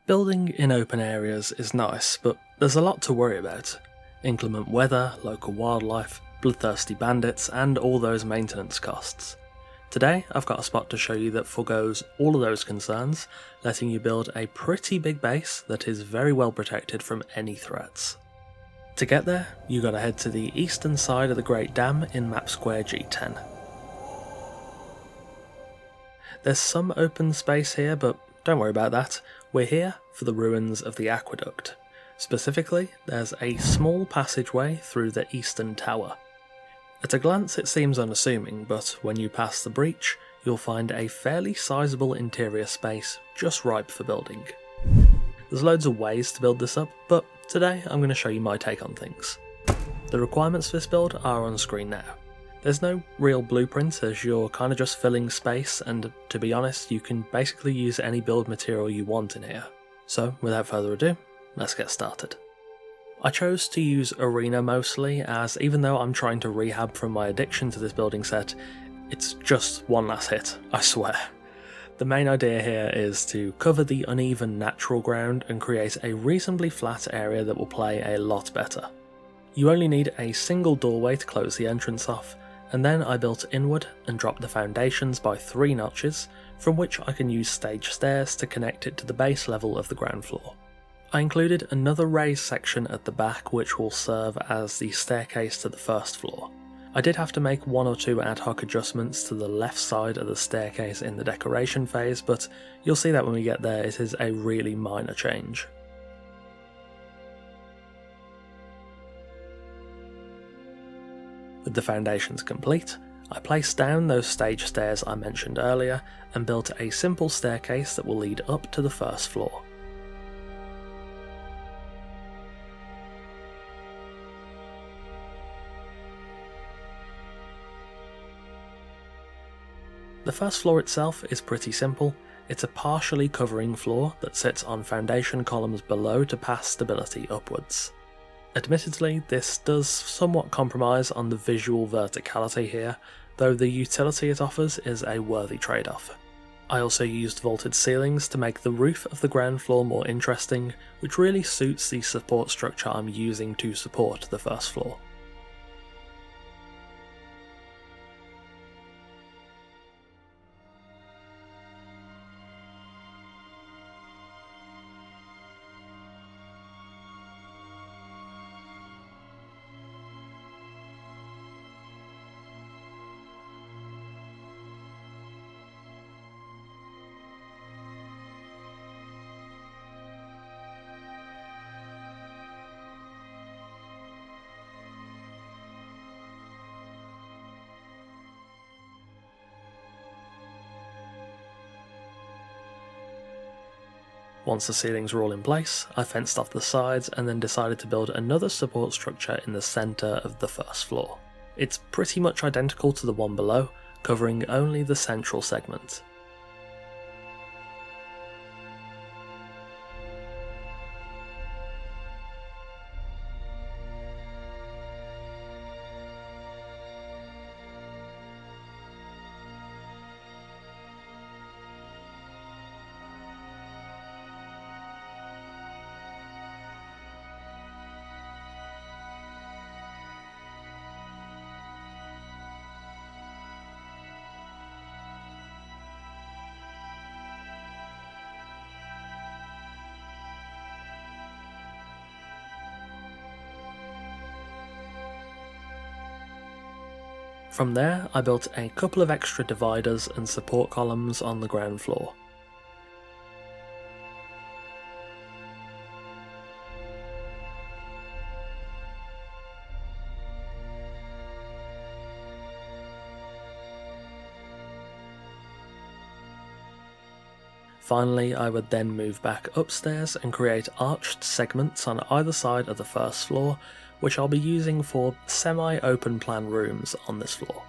Building in open areas is nice, but there's a lot to worry about. Inclement weather, local wildlife, bloodthirsty bandits, and all those maintenance costs. Today, I've got a spot to show you that forgoes all of those concerns, letting you build a pretty big base that is very well protected from any threats. To get there, you gotta head to the eastern side of the Great Dam in map square G10. There's some open space here, but don't worry about that. We're here for the ruins of the aqueduct. Specifically, there's a small passageway through the eastern tower. At a glance it seems unassuming, but when you pass the breach, you'll find a fairly sizable interior space just ripe for building. There's loads of ways to build this up, but today I'm going to show you my take on things. The requirements for this build are on screen now. There's no real blueprint, as you're kind of just filling space, and to be honest, you can basically use any build material you want in here. So without further ado, let's get started. I chose to use arena mostly, as even though I'm trying to rehab from my addiction to this building set, it's just one last hit, I swear. The main idea here is to cover the uneven natural ground and create a reasonably flat area that will play a lot better. You only need a single doorway to close the entrance off, and then I built inward and dropped the foundations by 3 notches, from which I can use stage stairs to connect it to the base level of the ground floor. I included another raised section at the back which will serve as the staircase to the first floor. I did have to make 1 or 2 ad hoc adjustments to the left side of the staircase in the decoration phase, but you'll see that when we get there it is a really minor change. With the foundations complete, I placed down those stage stairs I mentioned earlier and built a simple staircase that will lead up to the first floor. The first floor itself is pretty simple. It's a partially covering floor that sits on foundation columns below to pass stability upwards. Admittedly, this does somewhat compromise on the visual verticality here, though the utility it offers is a worthy trade-off. I also used vaulted ceilings to make the roof of the ground floor more interesting, which really suits the support structure I'm using to support the first floor. Once the ceilings were all in place, I fenced off the sides and then decided to build another support structure in the centre of the first floor. It's pretty much identical to the one below, covering only the central segment. From there, I built a couple of extra dividers and support columns on the ground floor. Finally, I would then move back upstairs and create arched segments on either side of the first floor, which I'll be using for semi-open plan rooms on this floor.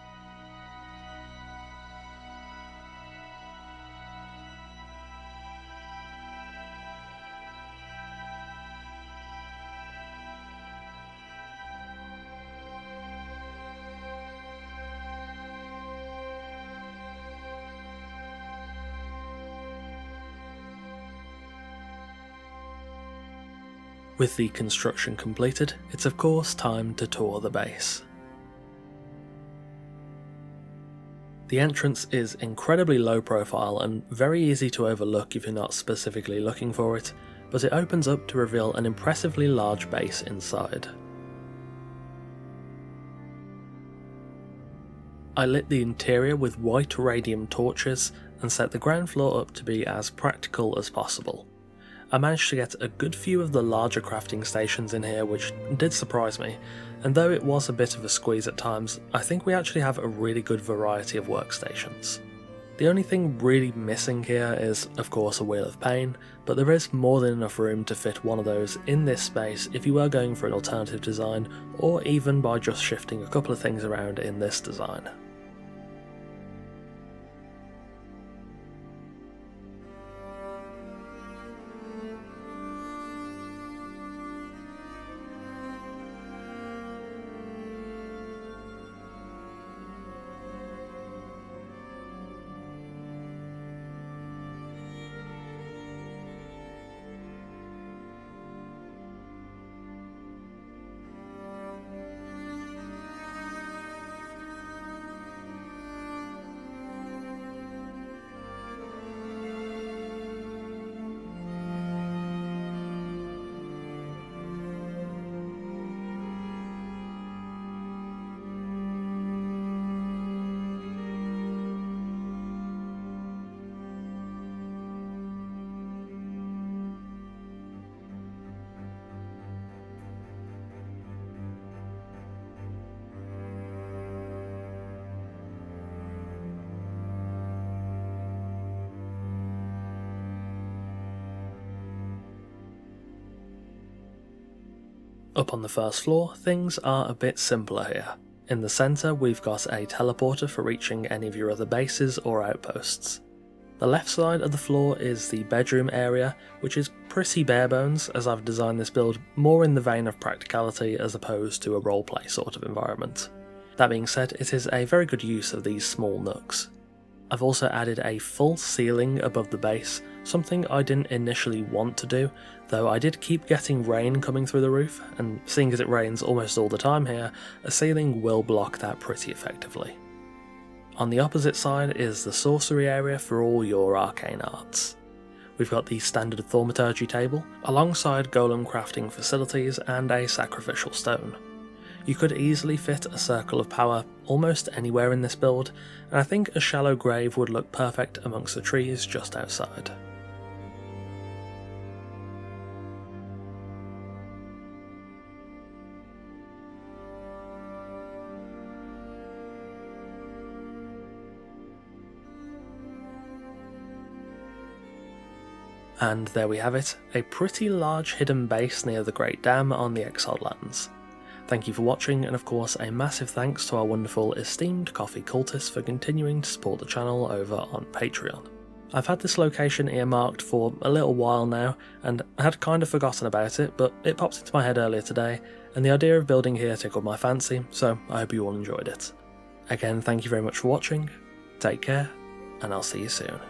With the construction completed, it's of course time to tour the base. The entrance is incredibly low profile and very easy to overlook if you're not specifically looking for it, but it opens up to reveal an impressively large base inside. I lit the interior with white radium torches and set the ground floor up to be as practical as possible. I managed to get a good few of the larger crafting stations in here, which did surprise me, and though it was a bit of a squeeze at times, I think we actually have a really good variety of workstations. The only thing really missing here is, of course, a Wheel of Pain, but there is more than enough room to fit one of those in this space if you were going for an alternative design, or even by just shifting a couple of things around in this design. Up on the first floor, things are a bit simpler here. In the centre, we've got a teleporter for reaching any of your other bases or outposts. The left side of the floor is the bedroom area, which is pretty bare bones, as I've designed this build more in the vein of practicality as opposed to a roleplay sort of environment. That being said, it is a very good use of these small nooks. I've also added a full ceiling above the base, something I didn't initially want to do, though I did keep getting rain coming through the roof, and seeing as it rains almost all the time here, a ceiling will block that pretty effectively. On the opposite side is the sorcery area for all your arcane arts. We've got the standard thaumaturgy table, alongside golem crafting facilities and a sacrificial stone. You could easily fit a circle of power almost anywhere in this build, and I think a shallow grave would look perfect amongst the trees just outside. And there we have it, a pretty large hidden base near the Great Dam on the Exiled Lands. Thank you for watching, and of course a massive thanks to our wonderful esteemed coffee cultists for continuing to support the channel over on Patreon. I've had this location earmarked for a little while now, and I had kind of forgotten about it, but it popped into my head earlier today, and the idea of building here tickled my fancy, so I hope you all enjoyed it. Again, thank you very much for watching, take care, and I'll see you soon.